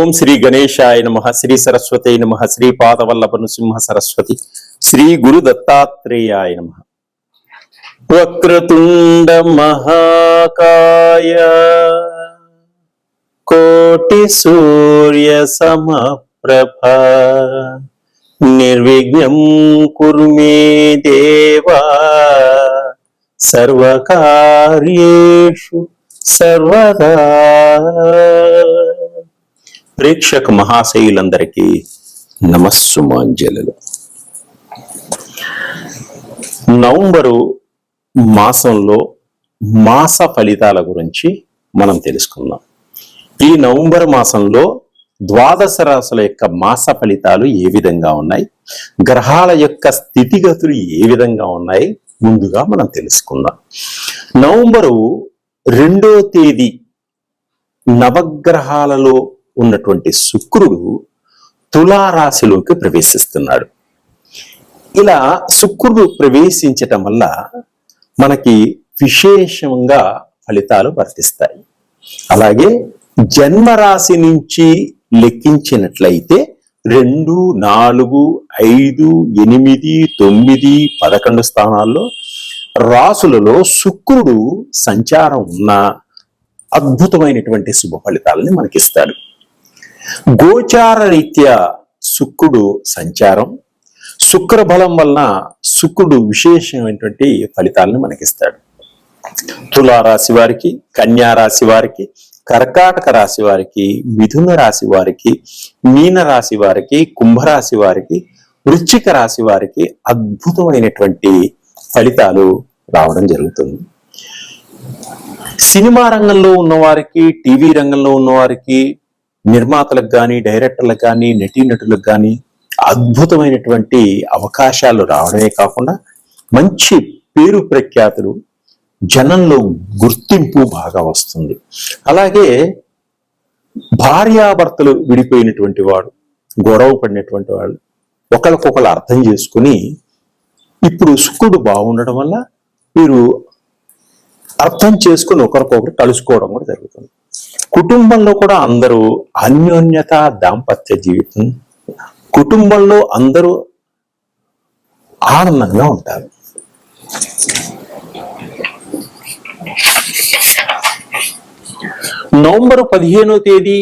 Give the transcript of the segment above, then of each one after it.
ఓం శ్రీ గణేశాయ నమః, శ్రీ సరస్వతే నమః, శ్రీ పాదవల్లభ నృసింహ సరస్వతి, శ్రీ గురు దత్తాత్రేయాయ నమః. వక్రతుండ మహాకాయ కోటి సూర్య సమప్రభ నిర్విఘ్నం కురు మే దేవా సర్వకార్యేషు సర్వదా. ప్రేక్షక మహాశయులందరికీ నమస్సుమాంజలు. నవంబరు మాసంలో మాస ఫలితాల గురించి మనం తెలుసుకుందాం. ఈ నవంబర్ మాసంలో ద్వాదశ రాశుల యొక్క మాస ఫలితాలు ఏ విధంగా ఉన్నాయి, గ్రహాల యొక్క స్థితిగతులు ఏ విధంగా ఉన్నాయి ముందుగా మనం తెలుసుకుందాం. నవంబరు 2వ తేదీ నవగ్రహాలలో ఉన్నటువంటి శుక్రుడు తులారాశిలోకి ప్రవేశిస్తున్నాడు. ఇలా శుక్రుడు ప్రవేశించటం వల్ల మనకి విశేషంగా ఫలితాలు వర్తిస్తాయి. అలాగే జన్మరాశి నుంచి లెక్కించినట్లయితే 2, 4, 5, 8, 9, 11 స్థానాల్లో రాసులలో శుక్రుడు సంచారం ఉన్న అద్భుతమైనటువంటి శుభ ఫలితాలని మనకిస్తాడు. గోచార రీత్యా శుక్రుడు సంచారం, శుక్ర బలం వలన శుక్రుడు విశేషమైనటువంటి ఫలితాలను మనకిస్తాడు. తులారాశి వారికి, కన్యా రాశి వారికి, కర్కాటక రాశి వారికి, మిథున రాశి వారికి, మీన రాశి వారికి, కుంభరాశి వారికి, వృశ్చిక రాశి వారికి అద్భుతమైనటువంటి ఫలితాలు రావడం జరుగుతుంది. సినిమా రంగంలో ఉన్నవారికి, టీవీ రంగంలో ఉన్నవారికి, నిర్మాతలకు కానీ, డైరెక్టర్లకు కానీ, నటీనటులకు కానీ అద్భుతమైనటువంటి అవకాశాలు రావడమే కాకుండా మంచి పేరు ప్రఖ్యాతులు, జనంలో గుర్తింపు బాగా వస్తుంది. అలాగే భార్యాభర్తలు విడిపోయినటువంటి వాడు, గొడవ పడినటువంటి వాళ్ళు ఒకరికొకరు అర్థం చేసుకుని ఇప్పుడు శుక్రుడు బాగుండడం వల్ల వీరు అర్థం చేసుకుని ఒకరికొకరు కలుసుకోవడం కూడా జరుగుతుంది. కుటుంబంలో కూడా అందరూ అన్యోన్యత, దాంపత్య జీవితం, కుటుంబంలో అందరూ ఆనందంగా ఉంటారు. నవంబర్ 15వ తేదీ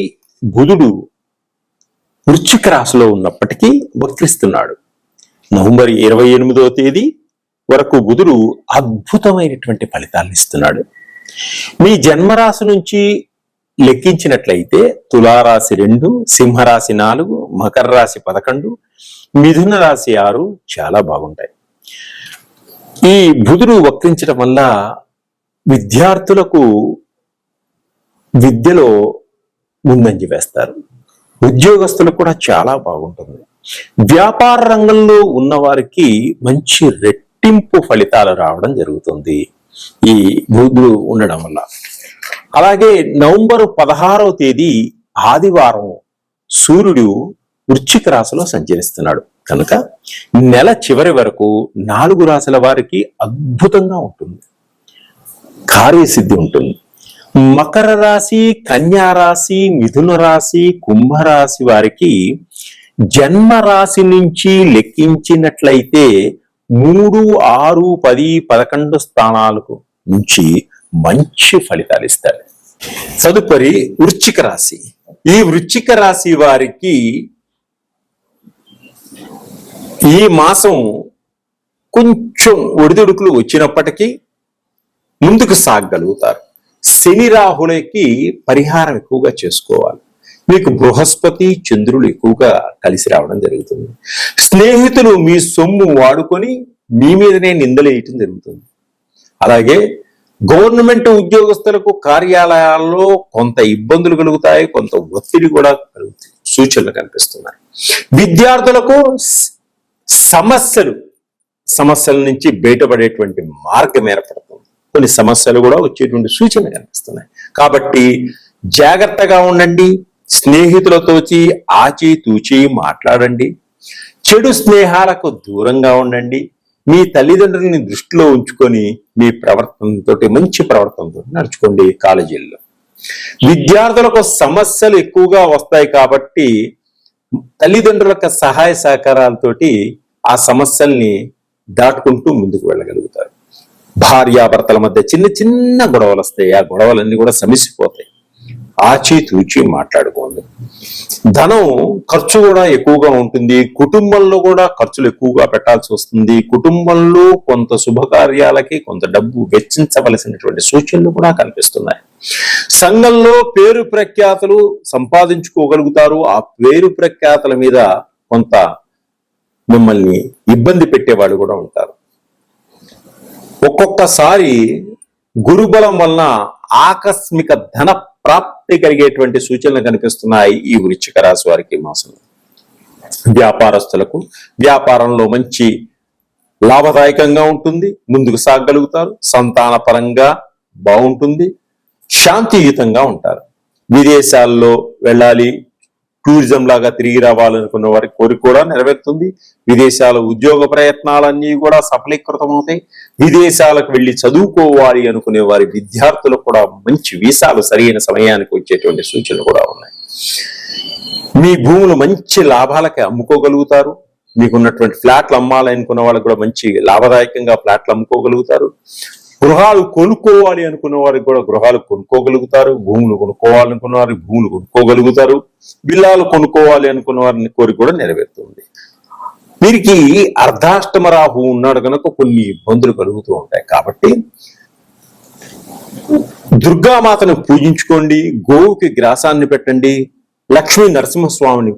బుధుడు వృశ్చిక రాశిలో ఉన్నప్పటికీ వక్రిస్తున్నాడు. నవంబర్ 28వ తేదీ వరకు బుధుడు అద్భుతమైనటువంటి ఫలితాలను ఇస్తున్నాడు. మీ జన్మరాశి నుంచి లెక్కించినట్లయితే తులారాశి 2, సింహరాశి 4, మకర రాశి 11, మిథున రాశి 6 చాలా బాగుంటాయి. ఈ బుధుడు వక్రించడం వల్ల విద్యార్థులకు విద్యలో ముందంజ వేస్తారు. ఉద్యోగస్తులకు కూడా చాలా బాగుంటుంది. వ్యాపార రంగంలో ఉన్నవారికి మంచి రెట్టింపు ఫలితాలు రావడం జరుగుతుంది ఈ బుధుడు ఉండడం వల్ల. అలాగే నవంబర్ 16వ తేదీ ఆదివారం సూర్యుడు వృశ్చిక రాశిలో సంచరిస్తున్నాడు కనుక నెల చివరి వరకు 4 రాశుల వారికి అద్భుతంగా ఉంటుంది, కార్యసిద్ధి ఉంటుంది. మకర రాశి, కన్యా రాశి, మిథున రాశి, కుంభరాశి వారికి జన్మ రాశి నుంచి లెక్కించినట్లయితే 3, 6, 10, 11 స్థానాలకు నుంచి మంచి ఫలితాలు ఇస్తాడు. తదుపరి వృశ్చిక రాశి. ఈ వృశ్చిక రాశి వారికి ఈ మాసం కొంచెం ఒడిదుడుకులు వచ్చినప్పటికీ ముందుకు సాగగలుగుతారు. శని రాహులకి పరిహారం ఎక్కువగా చేసుకోవాలి. మీకు బృహస్పతి, చంద్రులు ఎక్కువగా కలిసి రావడం జరుగుతుంది. స్నేహితులు మీ సొమ్ము వాడుకొని మీ మీదనే నిందలేయటం జరుగుతుంది. అలాగే గవర్నమెంట్ ఉద్యోగస్తులకు కార్యాలయాల్లో కొంత ఇబ్బందులు కలుగుతాయి, కొంత ఒత్తిడి కూడా కలుగుతాయి, సూచనలు కనిపిస్తున్నాయి. విద్యార్థులకు సమస్యల నుంచి బయటపడేటువంటి మార్గం ఏర్పడుతుంది. కొన్ని సమస్యలు కూడా వచ్చేటువంటి సూచనలు కనిపిస్తున్నాయి. కాబట్టి జాగ్రత్తగా ఉండండి. స్నేహితులతోచి ఆచితూచి మాట్లాడండి. చెడు స్నేహాలకు దూరంగా ఉండండి. మీ తల్లిదండ్రులని దృష్టిలో ఉంచుకొని మీ ప్రవర్తనతో, మంచి ప్రవర్తనతో నడుచుకోండి. కాలేజీల్లో విద్యార్థులకు సమస్యలు ఎక్కువగా వస్తాయి కాబట్టి తల్లిదండ్రుల యొక్క సహాయ సహకారాలతోటి ఆ సమస్యల్ని దాటుకుంటూ ముందుకు వెళ్ళగలుగుతారు. భార్యాభర్తల మధ్య చిన్న చిన్న గొడవలు వస్తాయి. ఆ గొడవలన్నీ కూడా సమసిపోతాయి. ఆచితూచి మాట్లాడుకోండి. ధనం ఖర్చు కూడా ఎక్కువగా ఉంటుంది. కుటుంబంలో కూడా ఖర్చులు ఎక్కువగా పెట్టాల్సి వస్తుంది. కుటుంబంలో కొంత శుభకార్యాలకి కొంత డబ్బు వెచ్చించవలసినటువంటి సూచనలు కూడా కనిపిస్తున్నాయి. సంఘంలో పేరు ప్రఖ్యాతులు సంపాదించుకోగలుగుతారు. ఆ పేరు ప్రఖ్యాతుల మీద కొంత మిమ్మల్ని ఇబ్బంది పెట్టేవాళ్ళు కూడా ఉంటారు. ఒక్కొక్కసారి గురుబలం వలన ఆకస్మిక ధన ప్రాప్తి కలిగేటువంటి సూచనలు కనిపిస్తున్నాయి ఈ వృశ్చిక రాశి వారికి మాసంలో. వ్యాపారస్తులకు వ్యాపారంలో మంచి లాభదాయకంగా ఉంటుంది, ముందుకు సాగగలుగుతారు. సంతాన పరంగా బాగుంటుంది, శాంతియుతంగా ఉంటారు. విదేశాల్లో వెళ్ళాలి, టూరిజం లాగా తిరిగి రావాలనుకున్న వారి కోరిక కూడా నెరవేరుతుంది. విదేశాల ఉద్యోగ ప్రయత్నాలన్నీ కూడా సఫలీకృతమవుతాయి. విదేశాలకు వెళ్లి చదువుకోవాలి అనుకునే వారి విద్యార్థులకు కూడా మంచి వీసాలు సరైన సమయానికి వచ్చేటువంటి సూచనలు కూడా ఉన్నాయి. మీ భూములు మంచి లాభాలకి అమ్ముకోగలుగుతారు. మీకున్నటువంటి ఫ్లాట్లు అమ్మాలనుకున్న వాళ్ళకు కూడా మంచి లాభదాయకంగా ఫ్లాట్లు అమ్ముకోగలుగుతారు. గృహాలు కొనుక్కోవాలి అనుకున్న వారికి కూడా గృహాలు కొనుక్కోగలుగుతారు. భూములు కొనుక్కోవాలనుకున్న వారికి భూములు కొనుక్కోగలుగుతారు. బిల్లాలు కొనుక్కోవాలి అనుకున్న వారిని కోరిక కూడా నెరవేరుతుంది. వీరికి అర్ధాష్టమ రాహు ఉన్నాడు కనుక కొన్ని ఇబ్బందులు కలుగుతూ ఉంటాయి. కాబట్టి దుర్గామాతను పూజించుకోండి, గోవుకి గ్రాసాన్ని పెట్టండి, లక్ష్మీ నరసింహస్వామిని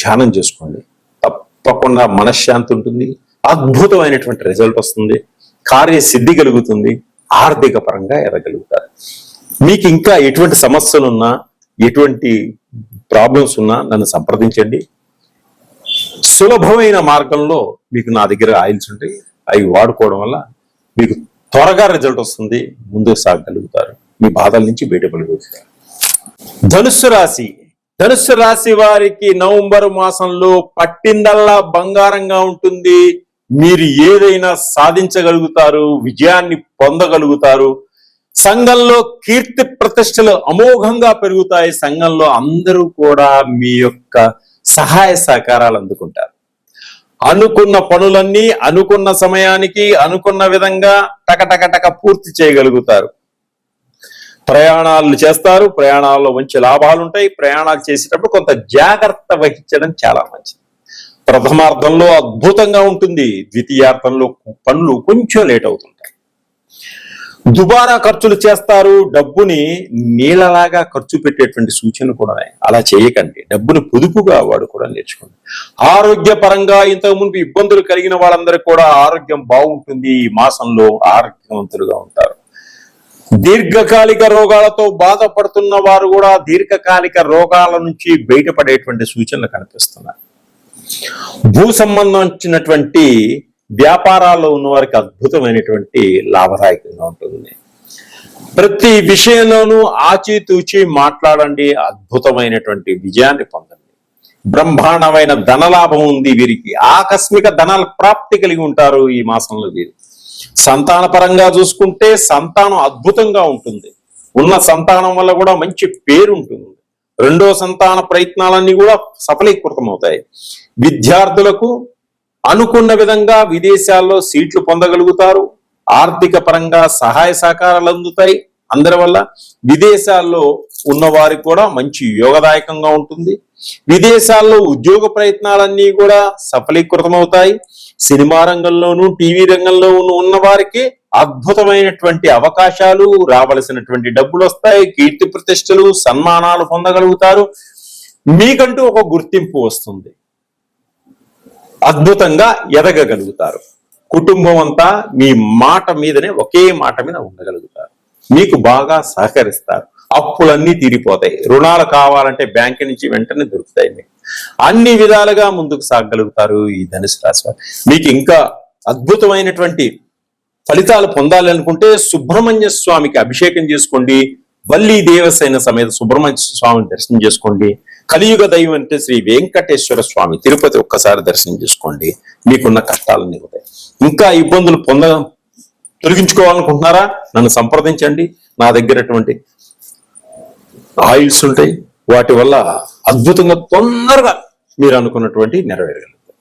ధ్యానం చేసుకోండి. తప్పకుండా మనశ్శాంతి ఉంటుంది, అద్భుతమైనటువంటి రిజల్ట్ వస్తుంది, కార్యసిద్ధి కలుగుతుంది, ఆర్థిక పరంగా ఎదగలుగుతారు. మీకు ఇంకా ఎటువంటి సమస్యలున్నా ఎటువంటి ప్రాబ్లమ్స్ ఉన్నా నన్ను సంప్రదించండి. సులభమైన మార్గంలో మీకు నా దగ్గర ఆయిల్స్ ఉంటాయి. అవి వాడుకోవడం వల్ల మీకు త్వరగా రిజల్ట్ వస్తుంది, ముందుకు సాగగలుగుతారు, మీ బాధల నుంచి బయటపడగలుగుతారు. ధనుస్సు రాశి వారికి నవంబర్ మాసంలో పట్టిందల్లా బంగారంగా ఉంటుంది. మీరు ఏదైనా సాధించగలుగుతారు, విజయాన్ని పొందగలుగుతారు. సంఘంలో కీర్తి ప్రతిష్టలు అమోఘంగా పెరుగుతాయి. సంఘంలో అందరూ కూడా మీ యొక్క సహాయ సహకారాలు అందుకుంటారు. అనుకున్న పనులన్నీ అనుకున్న సమయానికి అనుకున్న విధంగా టకటకటక పూర్తి చేయగలుగుతారు. ప్రయాణాలు చేస్తారు, ప్రయాణాల్లో మంచి లాభాలు ఉంటాయి. ప్రయాణాలు చేసేటప్పుడు కొంత జాగ్రత్త వహించడం చాలా మంచిది. ప్రథమార్థంలో అద్భుతంగా ఉంటుంది, ద్వితీయార్థంలో పనులు కొంచెం లేట్ అవుతుంటాయి. దుబారా ఖర్చులు చేస్తారు. డబ్బుని నీళ్ళలాగా ఖర్చు పెట్టేటువంటి సూచనలు కూడా అలా చేయకండి. డబ్బుని పొదుపుగా వాడుకోవడం నేర్చుకోండి. ఆరోగ్యపరంగా ఇంతకు ముందు ఇబ్బందులు కలిగిన వాళ్ళందరికీ కూడా ఆరోగ్యం బాగుంటుంది. ఈ మాసంలో ఆరోగ్యవంతులుగా ఉంటారు. దీర్ఘకాలిక రోగాలతో బాధపడుతున్న వారు కూడా దీర్ఘకాలిక రోగాల నుంచి బయటపడేటువంటి సూచనలు కనిపిస్తున్నాయి. భూ సంబంధించినటువంటి వ్యాపారాల్లో ఉన్న వారికి అద్భుతమైనటువంటి లాభదాయకంగా ఉంటుంది. ప్రతి విషయంలోనూ ఆచితూచి మాట్లాడండి, అద్భుతమైనటువంటి విజయాన్ని పొందండి. బ్రహ్మాండమైన ధనలాభం ఉంది వీరికి. ఆకస్మిక ధన ప్రాప్తి కలిగి ఉంటారు ఈ మాసంలో వీరు. సంతాన పరంగా చూసుకుంటే సంతానం అద్భుతంగా ఉంటుంది. ఉన్న సంతానం వల్ల కూడా మంచి పేరు ఉంటుంది. రెండో సంతాన ప్రయత్నాలన్నీ కూడా సఫలీకృతమవుతాయి. విద్యార్థులకు అనుకున్న విధంగా విదేశాల్లో సీట్లు పొందగలుగుతారు. ఆర్థిక పరంగా సహాయ సహకారాలు అందుతాయి అందరి వల్ల. విదేశాల్లో ఉన్న వారికి కూడా మంచి యోగదాయకంగా ఉంటుంది. విదేశాల్లో ఉద్యోగ ప్రయత్నాలన్నీ కూడా సఫలీకృతమవుతాయి. సినిమా రంగంలోనూ టీవీ రంగంలోనూ ఉన్న వారికి అద్భుతమైనటువంటి అవకాశాలు, రావలసినటువంటి డబ్బులు వస్తాయి, కీర్తి ప్రతిష్టలు, సన్మానాలు పొందగలుగుతారు. మీకంటూ ఒక గుర్తింపు వస్తుంది, అద్భుతంగా ఎదగగలుగుతారు. కుటుంబం అంతా మీ మాట మీదనే, ఒకే మాట మీద ఉండగలుగుతారు. మీకు బాగా సహకరిస్తారు. అప్పులన్నీ తీరిపోతాయి. రుణాలు కావాలంటే బ్యాంకు నుంచి వెంటనే దొరుకుతాయి. మీకు అన్ని విధాలుగా ముందుకు సాగగలుగుతారు ఈ ధనుసు రాశి వారు. మీకు ఇంకా అద్భుతమైనటువంటి ఫలితాలు పొందాలనుకుంటే సుబ్రహ్మణ్య స్వామికి అభిషేకం చేసుకోండి. వల్లి దేవసేన సమేత సుబ్రహ్మణ్య స్వామిని దర్శనం చేసుకోండి. కలియుగ దైవం అంటే శ్రీ వెంకటేశ్వర స్వామి తిరుపతి ఒక్కసారి దర్శనం చేసుకోండి. మీకున్న కష్టాలన్నీ ఉంటాయి. ఇంకా ఇబ్బందులు తొలగించుకోవాలనుకుంటున్నారా? నన్ను సంప్రదించండి. నా దగ్గరటువంటి ఆయిల్స్ ఉంటాయి. వాటి వల్ల అద్భుతంగా తొందరగా మీరు అనుకున్నటువంటి నెరవేరగలరు.